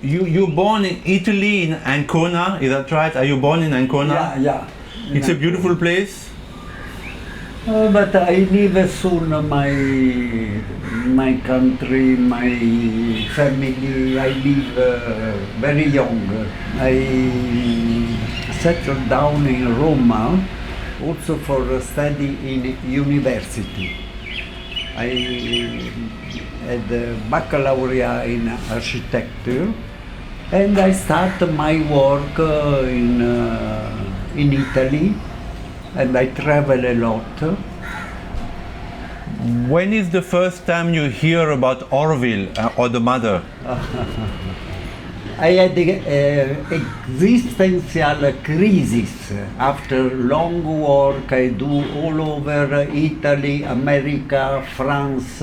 you born in Italy, in Ancona, is that right? Are you born in Ancona? Yeah. It's a beautiful place. But I leave soon my country, my family. I leave very young. I settled down in Roma, also for study in university. I had a baccalaureate in architecture, and I start my work in Italy, and I travel a lot. When is the first time you hear about Orville or the mother? I had an existential crisis after long work I do all over Italy, America, France,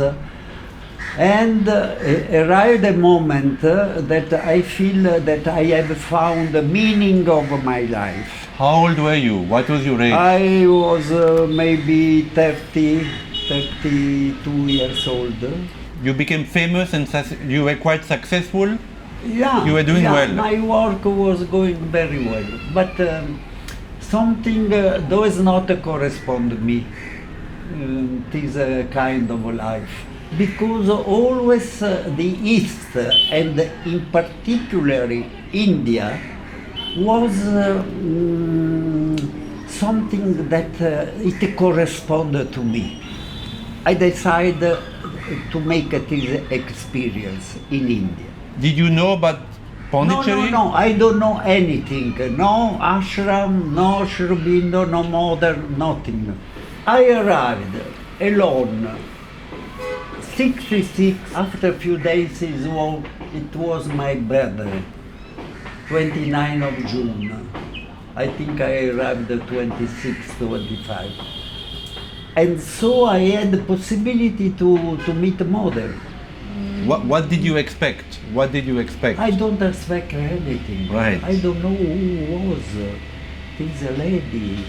and arrived a moment that I feel that I have found the meaning of my life. How old were you? What was your age? I was maybe 32 years old. You became famous and you were quite successful? Yeah, you were doing well. My work was going very well, but something does not correspond to me. It is a kind of life, because always the East, and in particular India, was something that it corresponded to me. I decided to make this experience in India. Did you know about Pondicherry? No, I don't know anything. No ashram, no Sri Aurobindo, no mother, nothing. I arrived alone, 66. After a few days, it was my birthday, 29 of June. I think I arrived 26, 25. And so I had the possibility to meet mother. What did you expect? What did you expect? I don't expect anything. Right. I don't know who was this lady.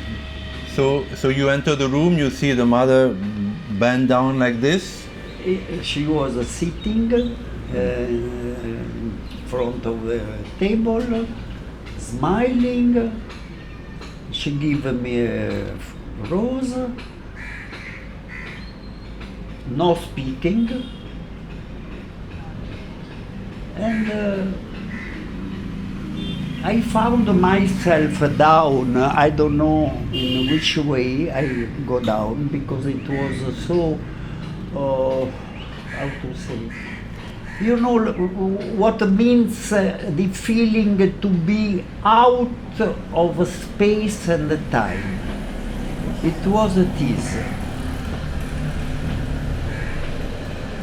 So you enter the room, you see the mother bend down like this? She was sitting in front of the table, smiling. She gave me a rose, no speaking. And I found myself down. I don't know in which way I go down, because it was so, how to say, you know what means the feeling to be out of space and time. It was this.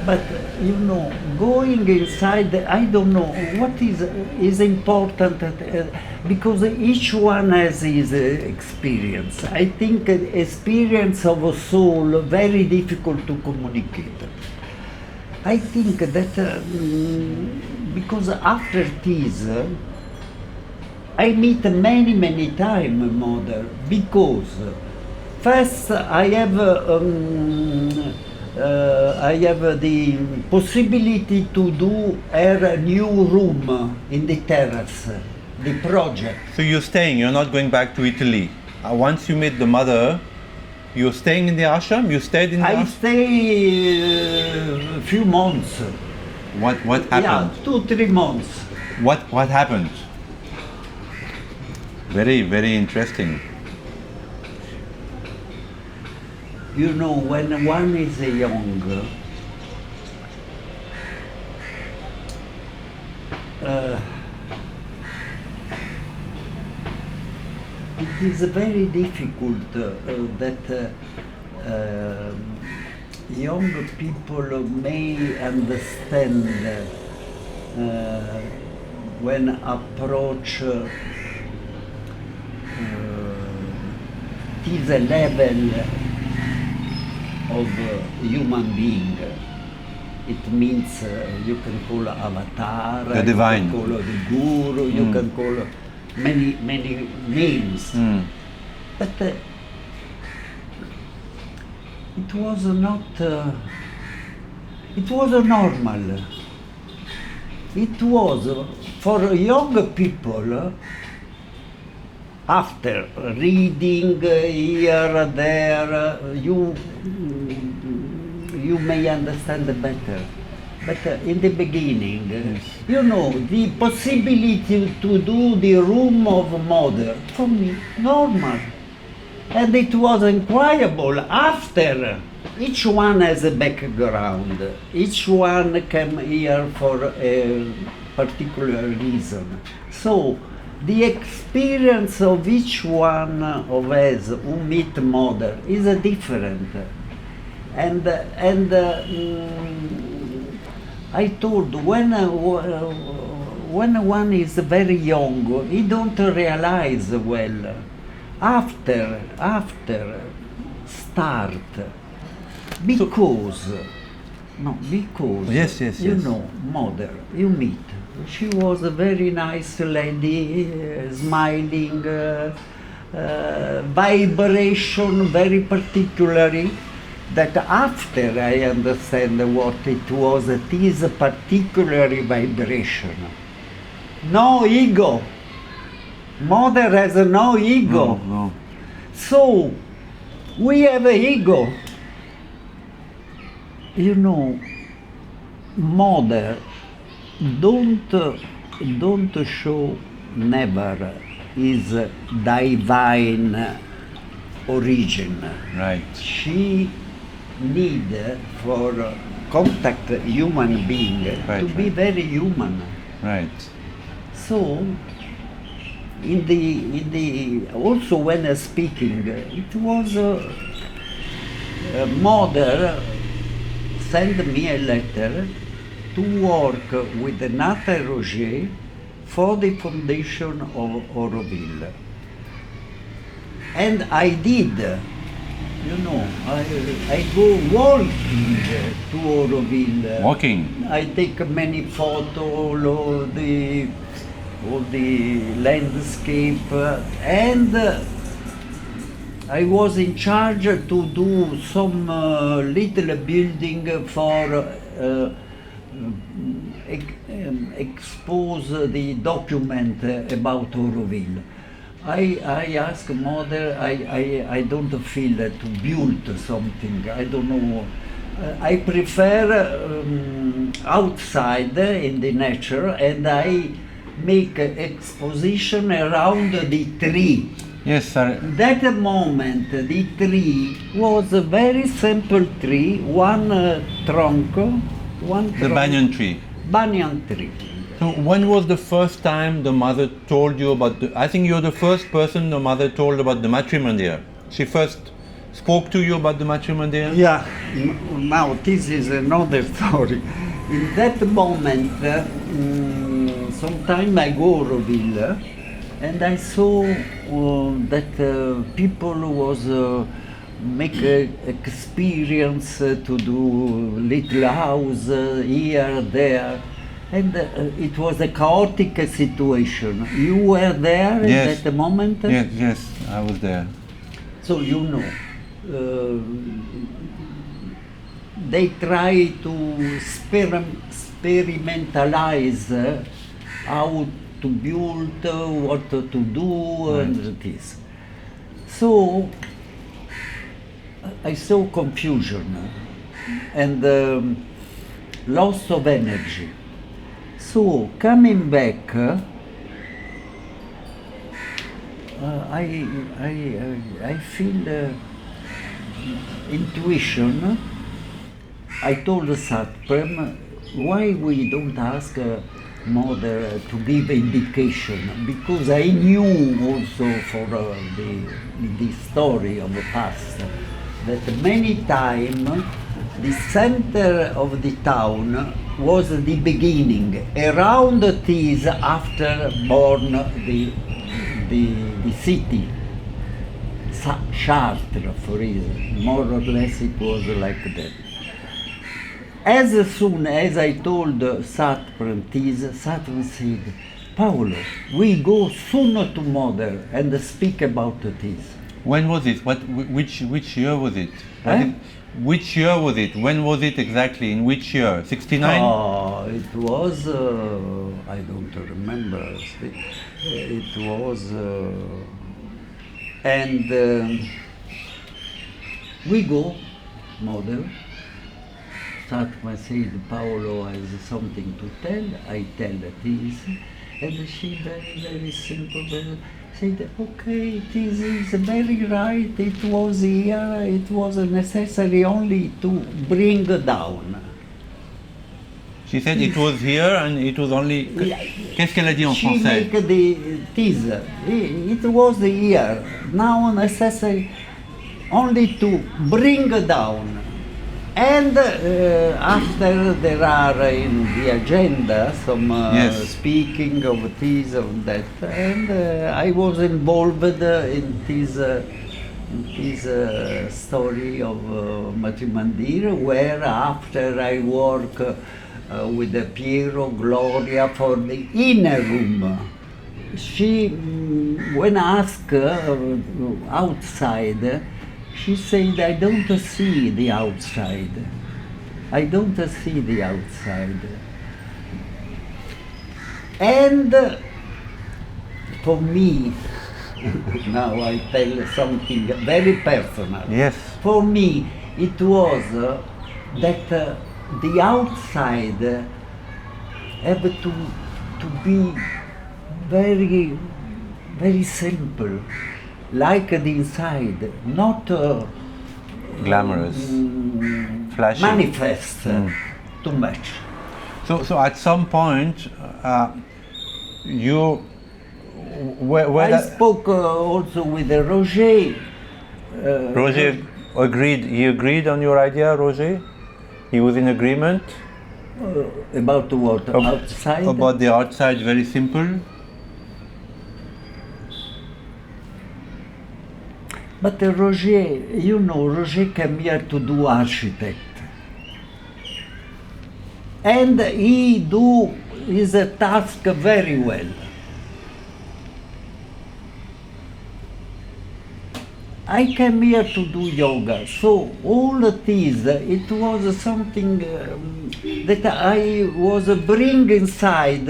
But you know, going inside, I don't know what is important, because each one has his experience. I think experience of a soul very difficult to communicate. I think that because after this, I meet many times mother, because first I have the possibility to do a new room in the terrace, the project. So you're staying, you're not going back to Italy. Once you meet the mother, you're staying in the ashram? You stayed in the ashram? I stay a few months. What happened? Yeah, 2-3 months. What happened? Very interesting. You know, when one is young, it is very difficult that young people may understand when approach this level of human being. It means you can call avatar, the divine. you can call the guru, you can call many names. But it was not, it was normal. It was for young people, after reading here, there, you may understand better. But in the beginning, you know, the possibility to do the room of mother, for me, normal. And it was incredible. After, each one has a background. Each one came here for a particular reason. So, the experience of each one of us who meet mother is different. And I told when one is very young, he don't realize well. After start, because Yes, you yes. know, mother, you meet. She was a very nice lady, smiling, vibration very particularly. That after I understand what it was, it is a particular vibration. No ego. Mother has no ego. No. So, we have an ego. You know, mother don't show never his divine origin. Right. She need for contact human being Right, to be right. very human. Right. So, in the also when speaking, it was mother sent me a letter to work with Nathan Roger for the foundation of Auroville. And I did, you know, I go walking to Auroville. Walking. I take many photos of the landscape, and I was in charge to do some little building for expose the document about Auroville. I asked mother, I don't feel to build something, I don't know. I prefer outside in the nature, and I make exposition around the tree. Yes, sir. That moment, the tree was a very simple tree, one trunk, The banyan tree. banyan tree. So when was the first time the mother told you about I think you're the first person the mother told about the matrimondia. She first spoke to you about the matrimondia? Yeah, now this is another story. In that moment, sometime I go to Auroville, and I saw that people was make experience to do little house here, there. And it was a chaotic situation. You were there Yes. at that moment? Yes, I was there. So you know, they try to experimentalize how to build, what to do, and this. So I saw confusion and loss of energy. So coming back, I feel intuition. I told Satprem, why we don't ask mother to give indication? Because I knew also for the story of the past that many times the center of the town was the beginning. Around this, after born the city, Chartres, for instance, more or less it was like that. As soon as I told Satprem this, Satprem said, Paolo, we go soon to mother and speak about this. When was it? Which year was it? Eh? Which year was it? When was it exactly? In which year? 69? It was, I don't remember. It was, and we go, mother. Satma said, Paolo has something to tell. I tell this. And she very simple, said, okay, it is very right. It was here. It was necessary only to bring down. She said it was here and it was only... Qu'est-ce qu'elle a dit en She français? make the teaser. It was here. Now necessary only to bring down. And after there are in the agenda some Yes. speaking of this, of that, and I was involved in this story of Matrimandir, where after I work with Piero Gloria for the inner room. She, when asked outside, she said, I don't see the outside. I don't see the outside. And for me, now I tell something very personal. Yes. For me, it was that the outside have to be very, very simple, like the inside, not Glamorous. Flashy. manifest too much. So at some point, you... Where I spoke also with Roger. Roger agreed. He agreed on your idea, Roger? He was in agreement? About what? Outside? About the outside, very simple? But Roger, you know, Roger came here to do architect. And he do his task very well. I came here to do yoga, so all this, it was something that I was bring inside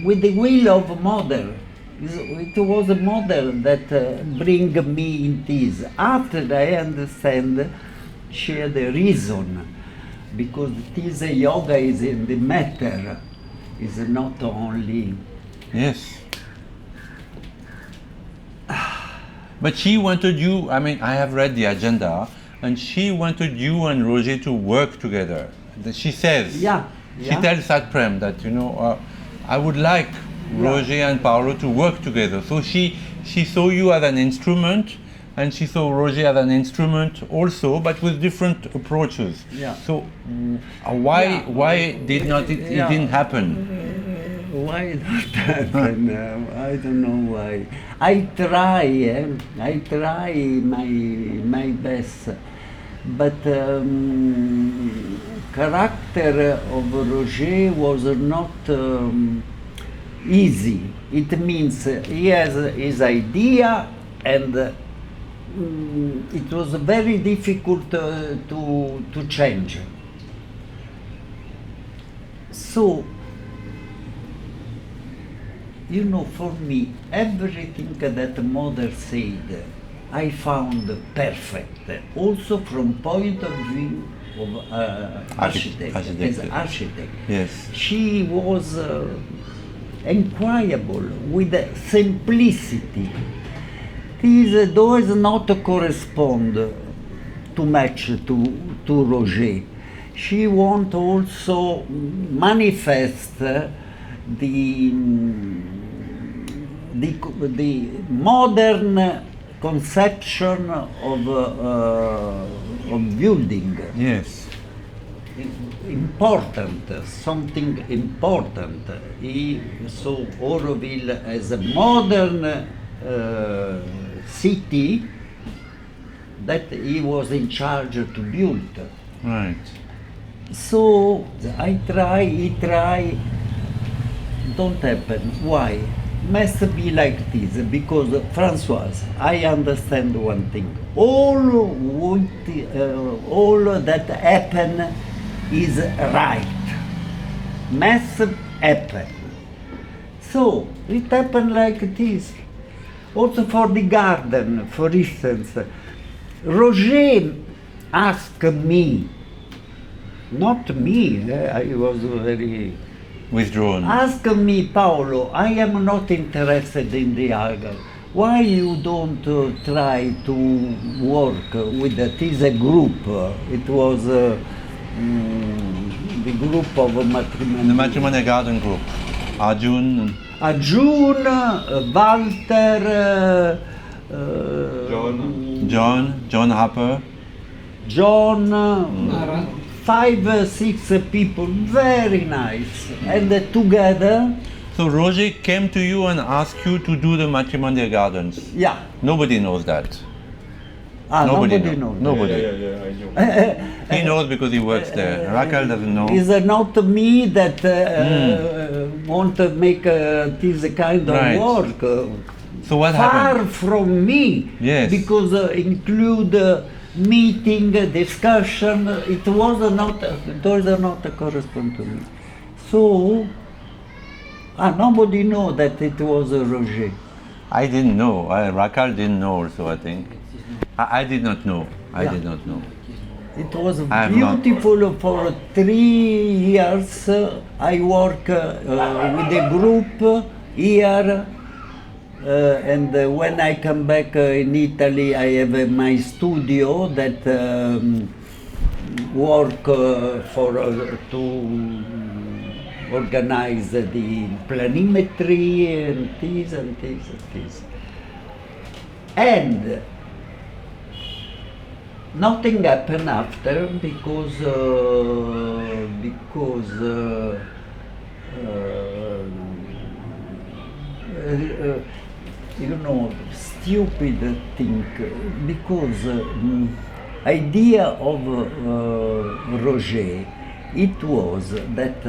with the will of mother. It was a mother that bring me in this. After I understand, she had a reason, because this yoga is in the matter, is not only. Yes. But she wanted you, I mean, I have read the agenda, and she wanted you and Roger to work together. She says, Yeah. she tells Satprem that, you know, I would like Roger and Paolo to work together. So she saw you as an instrument, and she saw Roger as an instrument also, but with different approaches. Yeah. So why did not it didn't happen? Why not happen? I don't know why. I try my best, but character of Roger was not easy. It means he has his idea, and it was very difficult to change. So, you know, for me, everything that mother said, I found perfect. Also from point of view of architect, as architect. Yes. She was incredible with simplicity. This does not correspond too much to Roger. She want also manifest the modern conception of building. Yes. Important, something important. He saw Auroville as a modern city that he was in charge to build. Right. So he try, don't happen. Why? must be like this because Françoise, I understand one thing. All that happen is right. Must happen. So it happened like this. Also for the garden, for instance, Roger asked me, not me, I was very Withdrawn. ask me, Paolo, I am not interested in the algal. Why you don't try to work with this group? It was the group of The matrimony. Matrimonial Garden Group. Arjun. June, Walter, John Harper. John, 5, 6 people, very nice. And together, So Roger came to you and asked you to do the Matrimonial Gardens. yeah. Nobody knows that. Nobody knows. knows. Nobody. Yeah, I know. He knows because he works there. Raquel doesn't know. It's not me that want to make this kind of Right. work. So what Far happened? from me. Yes. Because include meeting, discussion. It was not correspond to me. So nobody know that it was Roger. I didn't know. Raquel didn't know also, I think. I did not know. I Yeah. did not know. It was I am not- beautiful for 3 years. I work with a group here, and when I come back in Italy, I have my studio that work for to organize the planimetry and this and this and this. And nothing happened after because you know, stupid thing because idea of Roger, it was that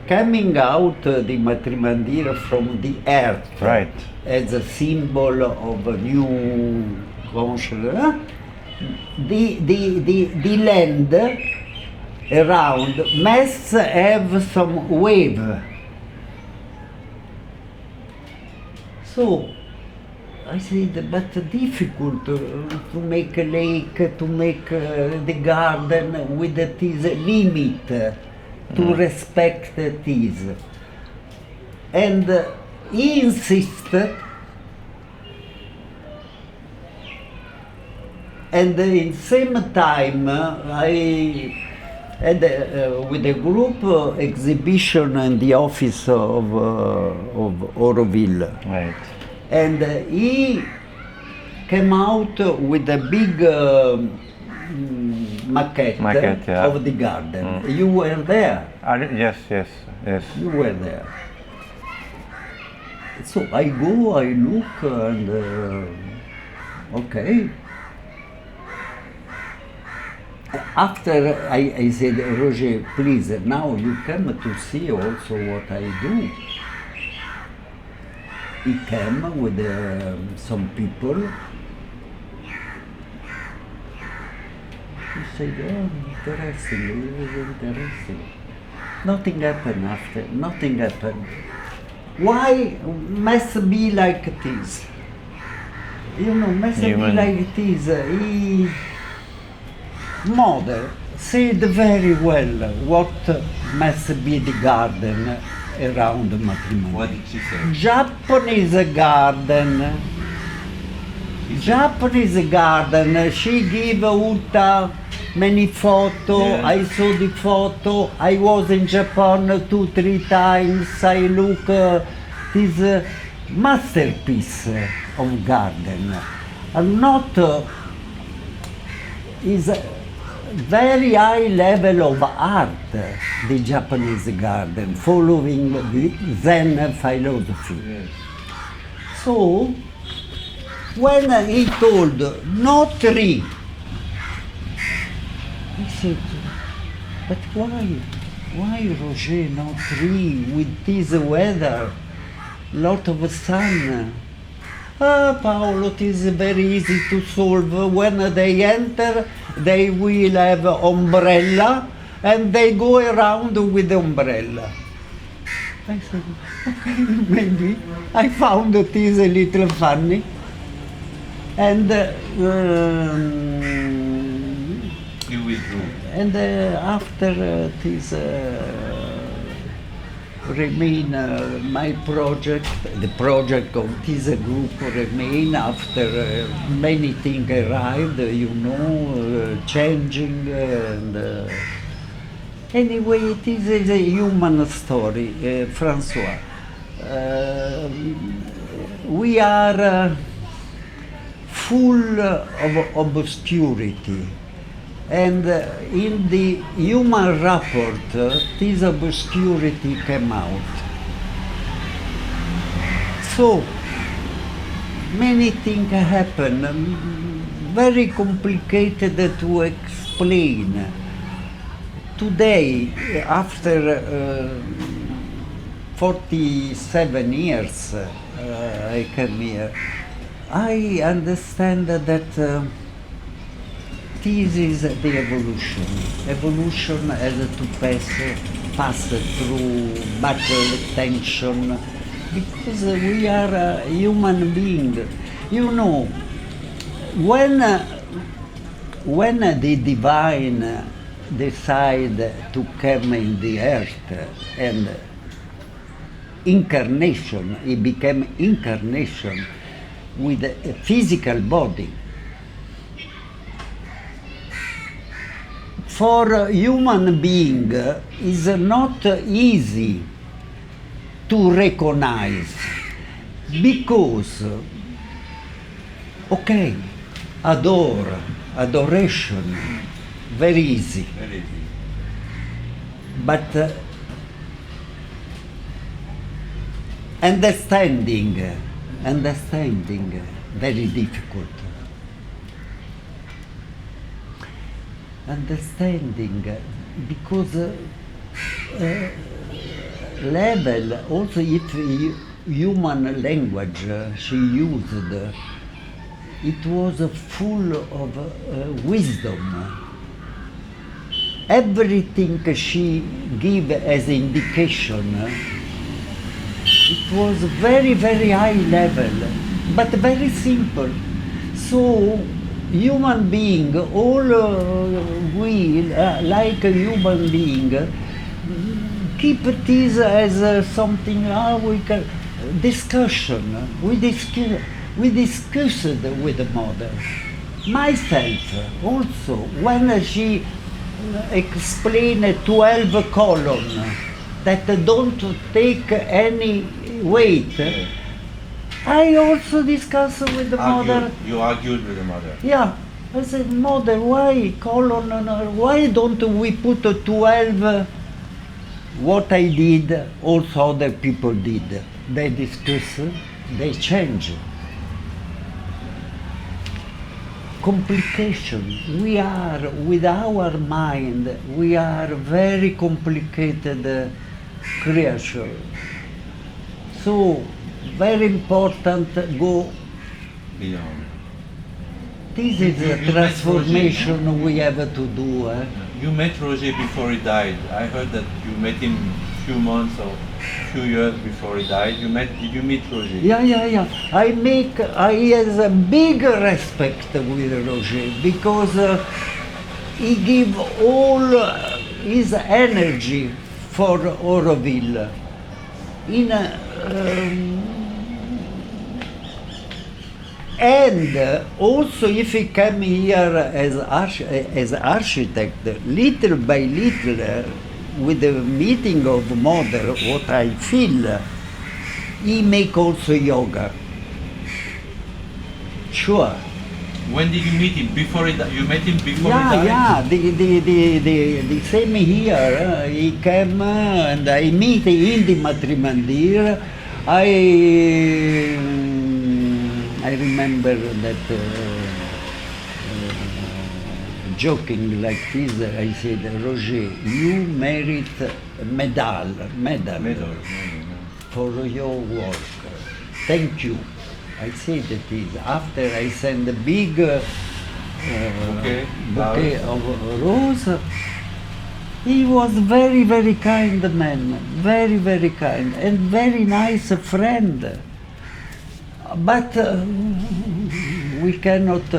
coming out the Matrimandir from the earth Right. as a symbol of a new conscience, the land around must have some wave. So I said, but difficult to make a lake, to make the garden with this limit, to respect this. And he insisted, and in same time I had with a group exhibition in the office of Auroville. Right. And he came out with a big maquette, yeah. of the garden. You were there. Yes, yes, yes. You were there. So I go, I look, and okay. After I said, Roger, please, now you come to see also what I do. He came with some people. He said, oh, interesting, it was interesting. Nothing happened after, nothing happened. Why must be like this? You know, must Human. be like this. He, mother said very well what must be the garden around the matrimony. What did she say? Japanese garden. Japanese garden. She gave Uta many photos. Yeah. I saw the photo. I was in Japan 2-3 times. I look this masterpiece of garden. And not is a very high level of art, the Japanese garden, following the Zen philosophy. Yes. So, when he told no tree, I said, but why? Why, Roger, no tree with this weather? lot of sun. Ah, Paolo, it is very easy to solve. When they enter, they will have umbrella, and they go around with the umbrella. I said, okay, maybe. I found it is a little funny. And You withdrew. and after this remain my project, the project of this group remain after many things arrived, changing and anyway, it is a human story, Francois. We are full of obscurity. And in the human rapport, this obscurity came out. So, many things happen, very complicated to explain. Today, after 47 years I came here, I understand that this is the evolution. Evolution has to pass through battle, tension, because we are a human being. You know, when the divine decide to come in the earth and incarnation, it became incarnation with a physical body. For a human being is not easy to recognize because, okay, adoration, very easy. Very easy. But understanding, very difficult. Understanding, because level, also if human language she used, it was full of wisdom. Everything she gave as indication, it was very, very high level, but very simple. So, human being, all we, like a human being, keep this as something we can discussion. We discussed with the mother. Myself also, when she explained 12 columns that don't take any weight, I also discussed with the mother. You argued with the mother? Yeah. I said, Mother, why colon? Why don't we put 12? What I did, also other people did. They discuss, they change. Complication. We are, with our mind, we are very complicated creature. So, very important, go Beyond. This is a transformation we have to do. You met Roger before he died. I heard that you met him a few months or few years before he died. Did you meet Roger? Yeah. I has a big respect with Roger because he give all his energy for Auroville. And also, if he came here as architect, little by little, with the meeting of mother, what I feel, he make also yoga. Sure. When did you meet him? Before he died? You met him before he died? Yeah. The same here. He came and I meet in the Matrimandir. I remember that joking like this, I said, Roger, you merit medal for your work. Thank you. I said it is. After I send a big bouquet of rose, he was very, very kind man, very, very kind, and very nice friend. But we cannot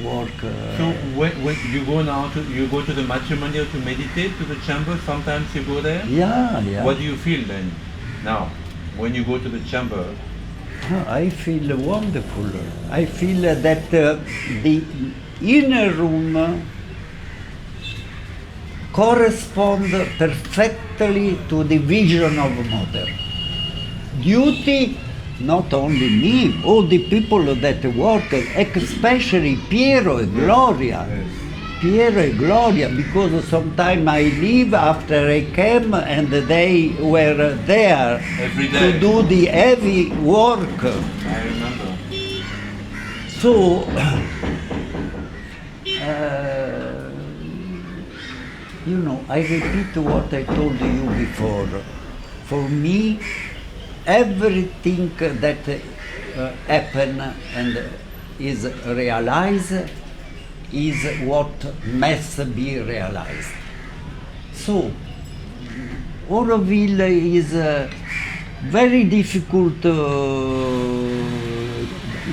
work. So when you go now you go to the matrimonial to meditate to the chamber. Sometimes you go there. Yeah, yeah. What do you feel then? Now, when you go to the chamber. I feel wonderful. I feel that the inner room corresponds perfectly to the vision of Mother. Duty, not only me, all the people that work, especially Piero and Gloria. Yes. Piero and Gloria, because sometimes I leave after I came and they were there Every day. to do the heavy work. I remember. So, you know, I repeat what I told you before. For me, everything that happen and is realized is what must be realized. So, Auroville is very difficult.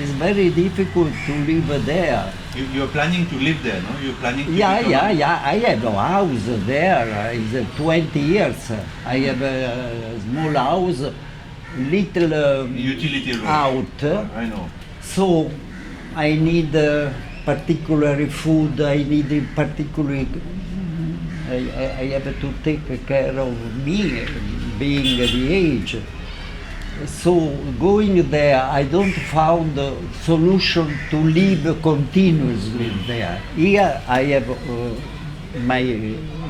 Is very difficult to live there. You're planning to live there, no? You're planning to Yeah. become- I have a house there. It's 20 years. I have a small house, little Utility room. out. I know. So I need particular food. I need particular. I have to take care of me, being the age. So going there, I don't found a solution to live continuously there. Here I have my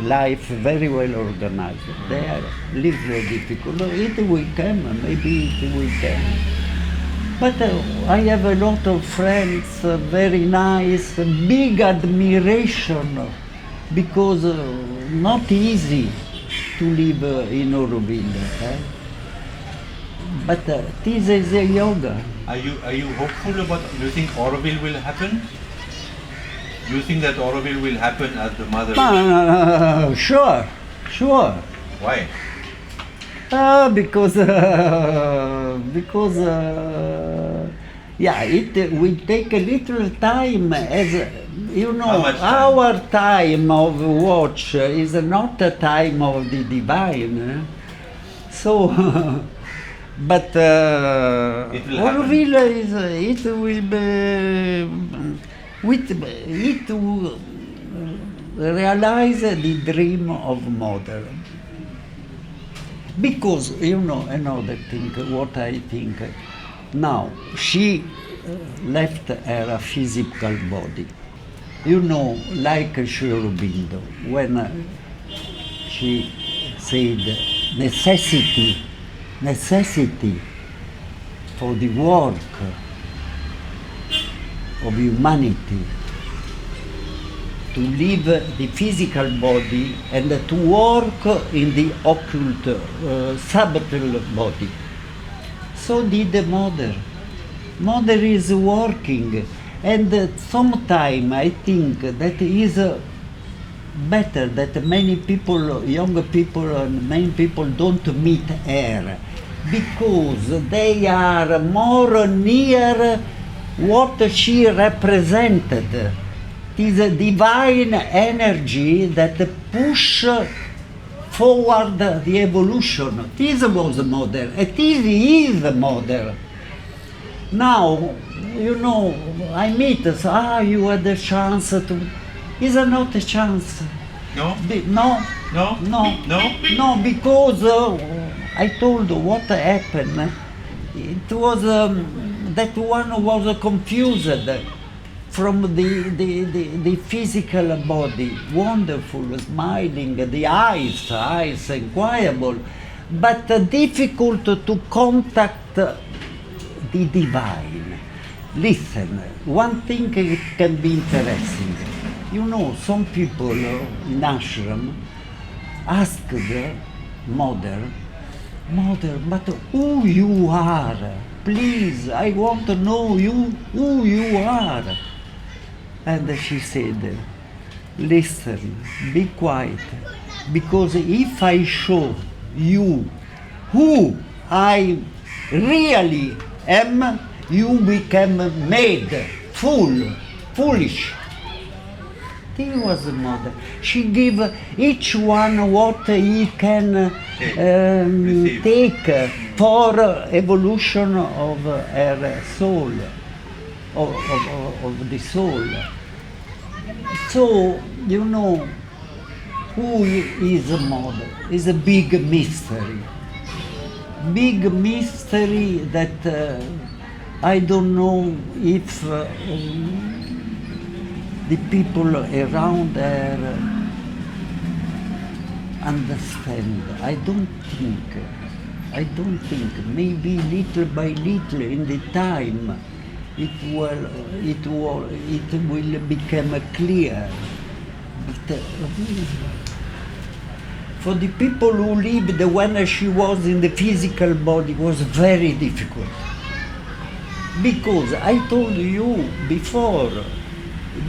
life very well organized. There, little difficult. It will come, maybe it will come. But I have a lot of friends, very nice, big admiration, because not easy to live in Auroville. But this is a yoga. Are you hopeful about? Do you think Auroville will happen? Do you think that Auroville will happen as the mother? Sure. Why? Because yeah, it will take a little time. As you How know, much time? our time of watch is not a time of the divine. So, but It will happen. Auroville is it will be it will realize the dream of Mother. Because, you know, another thing, what I think, now, she left her physical body. You know, like Sri Aurobindo, when she said necessity for the work of humanity, to leave the physical body and to work in the occult, subtle body. So did the Mother. Mother is working, and sometimes I think that is better that many people, young people and many people don't meet her, because they are more near what she represented. It is a divine energy that push forward the evolution. This was Mother, and this is the Mother. Now, you know, I meet us, you had a chance to, is not a chance. No? No, because I told what happened. It was that one was confused from the physical body, wonderful, smiling, the eyes inquiable, but difficult to contact the divine. Listen, one thing it can be interesting. You know, some people in ashram asked Mother Mother, but who you are? Please, I want to know who you are. And she said, listen, be quiet, because if I show you who I really am, you become mad, foolish. This was the mother. She gave each one what he can take for evolution of her soul, of the soul. So, you know, who is a mother is a big mystery. Big mystery that I don't know if the people around her understand. I don't think. Maybe little by little in the time it will become clear. But, for the people who lived when she was in the physical body was very difficult. Because I told you before,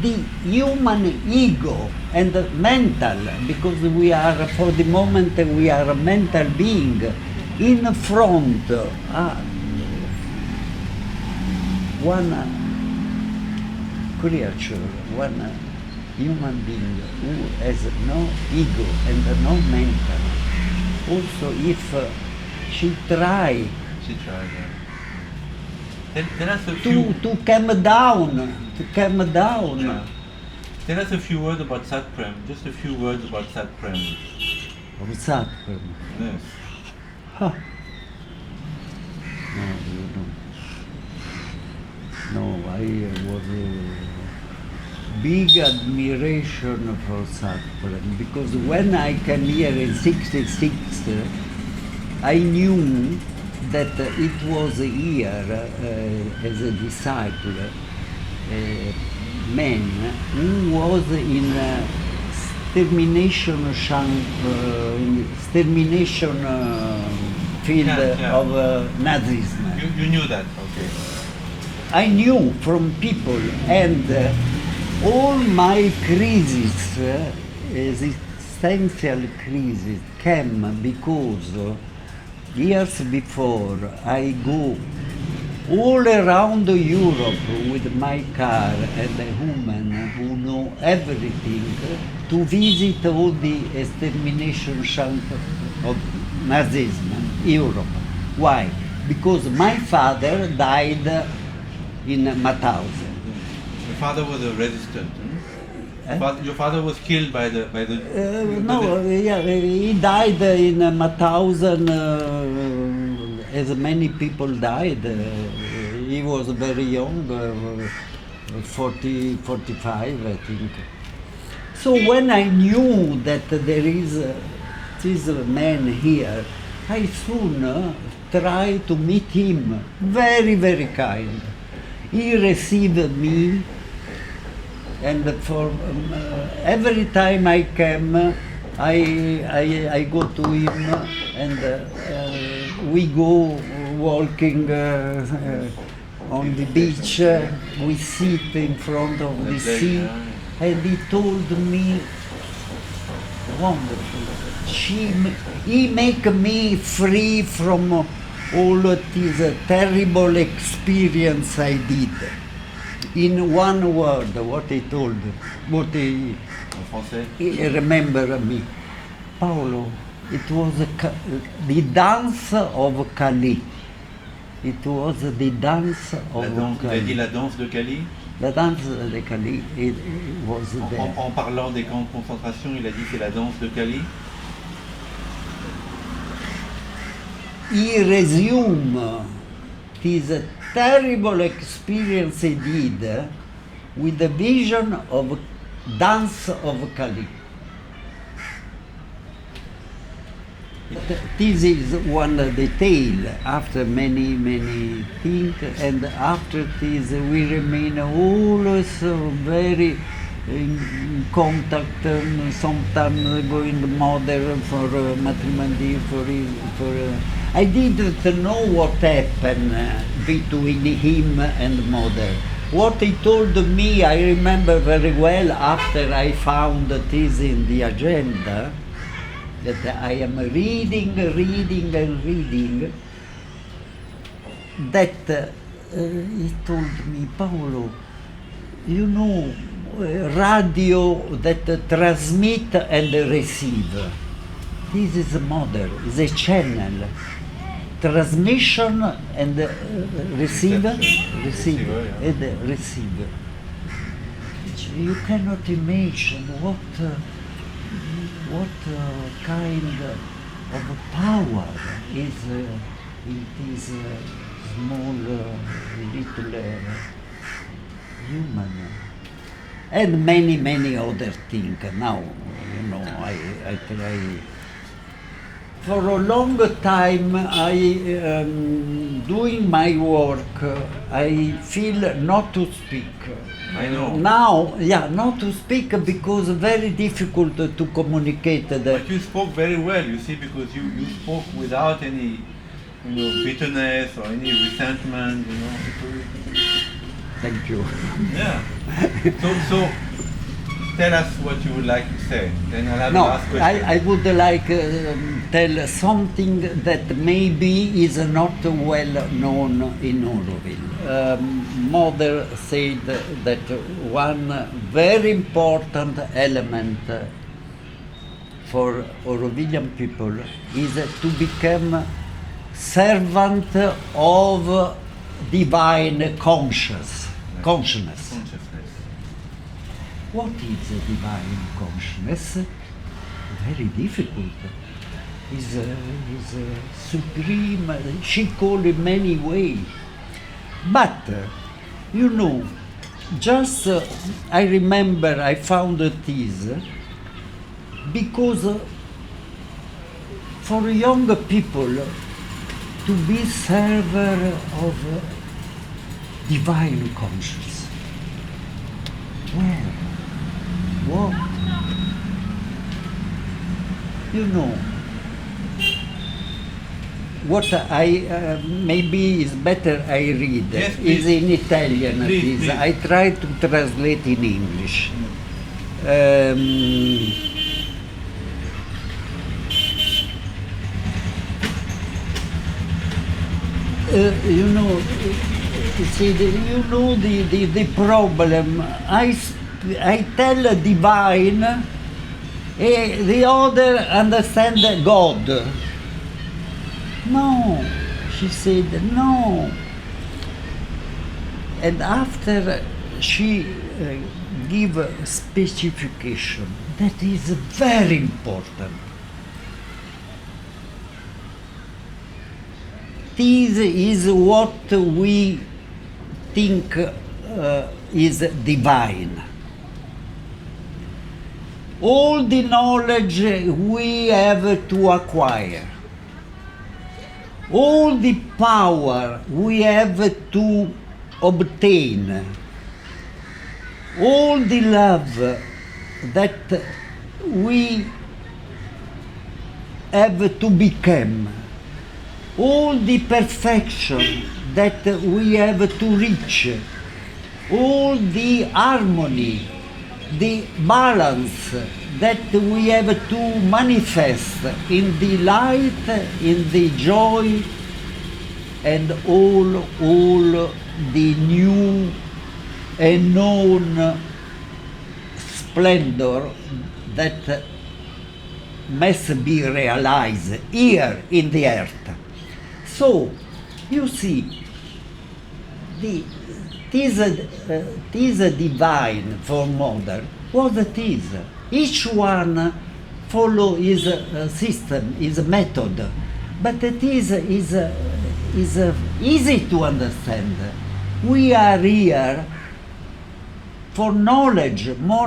the human ego and the mental, because we are, for the moment, we are a mental being, in front, one creature, one human being who has no ego and no mental. Also, if she tried Tell us a few. to come down. Yeah. Tell us a few words about Satprem. Just a few words about Satprem. Of Satprem. Yes. Huh. No, you don't. No, I was big admiration for Satprem, because when I came here in '66, I knew that it was here as a disciple, a man who was in extermination field of Nazism. You knew that, okay. I knew from people, and all my crises, existential crisis, came because years before I go all around Europe with my car and a woman who know everything to visit all the extermination camps of Nazism in Europe. Why? Because my father died in Mauthausen. Your father was a resistant. Your father was killed by the. He died in Mauthausen, as many people died. He was very young, 40, 45, I think. So when I knew that there is this man here, I soon tried to meet him. Very, very kind. He received me. And for every time I came, I go to him, and we go walking on the beach. We sit in front of the sea, and he told me, wonderful. He make me free from all this terrible experience I did. In one word, what he told, he remembered me. Paolo, it was the dance of Cali. It was the dance of Cali. Il a dit la danse de Cali? La danse de Cali, it was there. En parlant des camps de concentration, il a dit c'est la danse de Cali? He resumed this terrible experience he did with the vision of dance of Cali. This is one detail after many things, and after this we remain always very in contact, sometimes going mother for matrimony, I didn't know what happened between him and mother. What he told me, I remember very well after I found this in the agenda, that I am reading, that he told me, Paolo, you know, radio that transmit and receive. This is a model, is a channel. Transmission and receive, Receiver, yeah. and receive. You cannot imagine what kind of power is in this small little human. And many other things. Now, you know, I try. For a long time, doing my work, I feel not to speak. I know. Now, yeah, not to speak because very difficult to communicate. But you spoke very well, you see, because you spoke without any, bitterness or any resentment, Thank you. Yeah. So tell us what you would like to say. Then I'll have No, the last question. I would like tell something that maybe is not well known in Auroville. Mother said that one very important element for Aurovillian people is to become servant of divine consciousness. Consciousness. What is a divine consciousness? Very difficult. Is supreme. She called in many ways. But just I remember I found this because for young people to be server of divine consciousness. Well, what? What I maybe is better I read. Yes, is in Italian. Please. I try to translate in English. The problem. I tell divine, the other understand God. No, she said no. And after she give a specification, that is very important. This is what we think is divine. All the knowledge we have to acquire, all the power we have to obtain, all the love that we have to become, all the perfection that we have to reach, all the harmony, the balance that we have to manifest in the light, in the joy, and all the new and known splendor that must be realized here in the earth. So, you see, this divine for modern, what it is. Each one follow his system, his method, but it is easy to understand. We are here for knowledge, more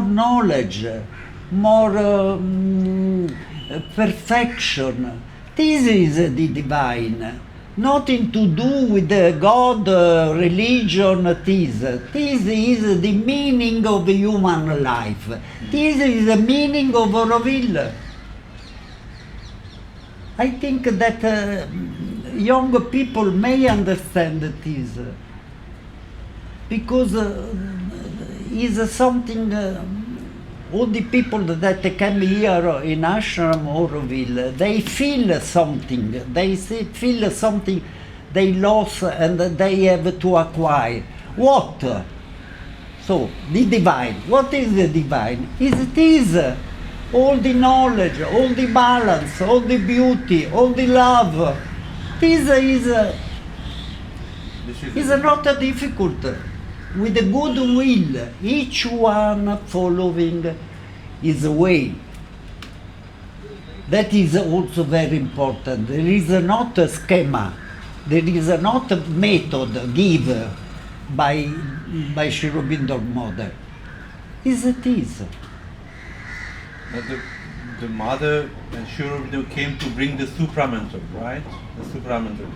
perfection. This is the divine. Nothing to do with God, religion, this. This is the meaning of human life. This is the meaning of Auroville. I think that young people may understand this because is something. All the people that come here in Ashram Auroville, they feel something. They feel something they lost and they have to acquire. What? So, the divine. What is the divine? It is all the knowledge, all the balance, all the beauty, all the love. This is not difficult. With a good will, each one following his way. That is also very important. There is not a schema. There is not a method given by Sri Aurobindo mother. Is it is. The mother and Sri Aurobindo came to bring the supramental, right? The supramental.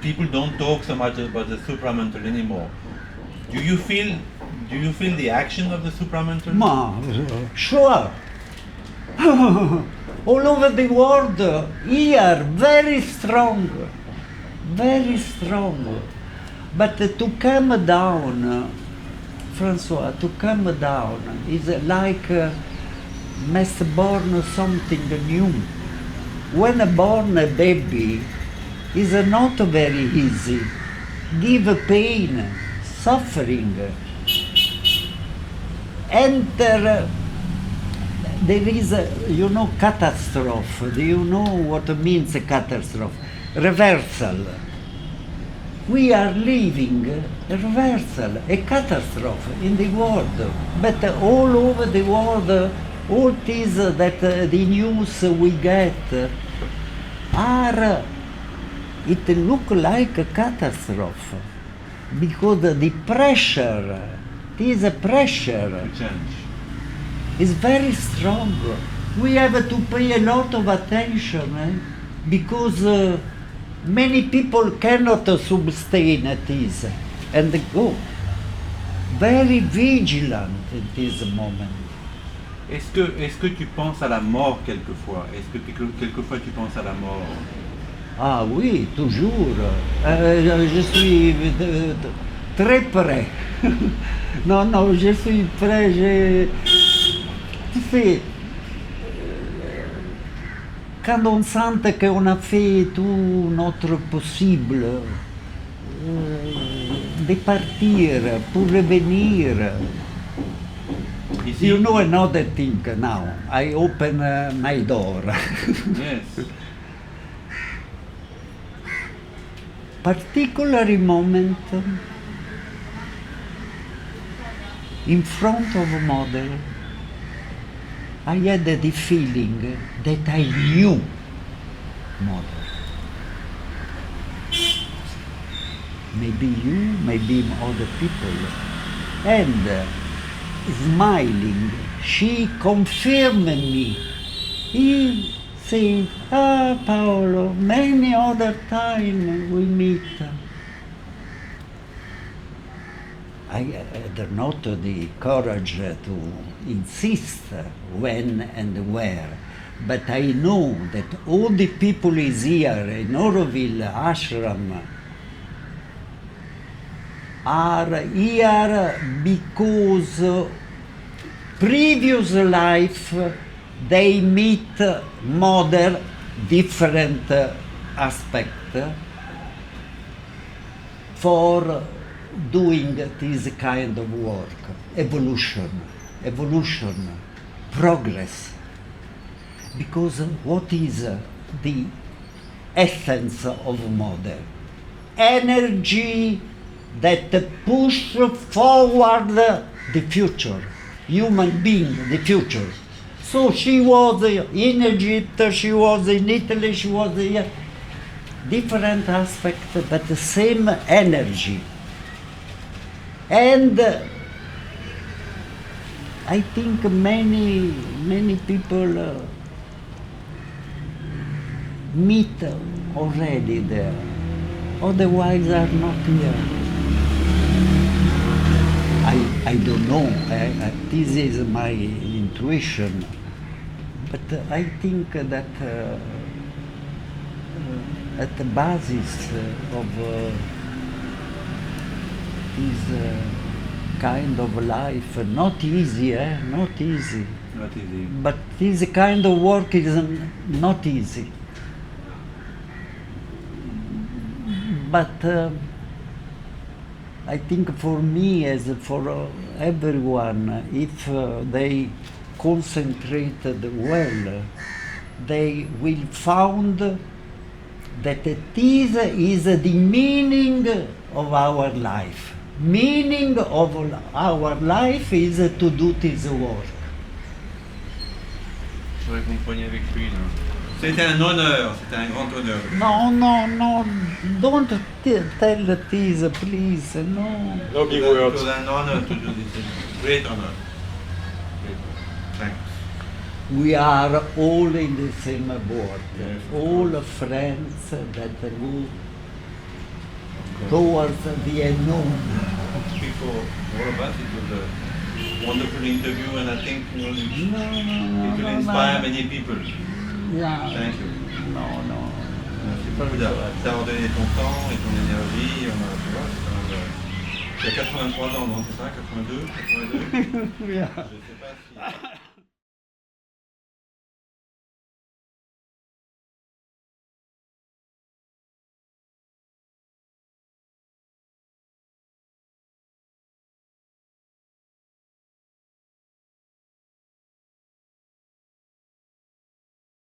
People don't talk so much about the supramental anymore. Do you feel the action of the supramental? Sure. All over the world, here, very strong. Very strong. But to come down, Francois, to come down is like must born something new. When born a baby, is not very easy. Give pain, suffering. Enter, there is a, catastrophe. Do you know what means a catastrophe? Reversal. We are living a reversal, a catastrophe in the world. But all over the world, all these that the news we get are, it look like a catastrophe. Because the pressure, this pressure is very strong. We have to pay a lot of attention because many people cannot sustain this and go very vigilant in this moment. Est-ce que tu penses à la mort quelquefois? Est-ce que quelquefois tu penses à la mort? Ah oui, toujours. Je suis très près. Non, je suis prêt. Tu sais, quand on sent qu'on a fait tout notre possible de partir pour revenir. Ici? You know another thing now. I open my door. Yes. Particular moment in front of mother, I had the feeling that I knew mother. Maybe you, maybe other people. And smiling, she confirmed me. He said, Paolo, many other time we meet. I had not the courage to insist when and where, but I know that all the people is here in Auroville ashram are here because previous life they meet mother different aspect for doing this kind of work, evolution, progress. Because what is the essence of mother? Energy that push forward the future, human being, the future. So she was in Egypt, she was in Italy, she was here. Different aspect, but the same energy. And I think many people meet already there, otherwise are not here. I don't know, this is my intuition, but I think that at the basis of this kind of life. Not easy, not easy. Not easy. But this kind of work is not easy. But I think for me, as for everyone, if they concentrated well, they will find that this is the meaning of our life. Meaning of our life is to do this work. Je voudrais que vous me preniez avec lui là. C'était un honneur, c'était un grand honneur. No, don't tell this, please, no. No big It words. was an honor to do this. Great honor. Thanks. We are all in the same boat, Yes, of all course. friends that go towards the unknown. Speak for all of us. It was a wonderful interview, and I think No, it will inspire many people. Yeah. Thank you. No. Merci beaucoup d'avoir donné ton temps et ton énergie. Tu vois, c'est quand même, tu as 83 ans, non, c'est ça, 82, 82. Yeah. Je sais pas si...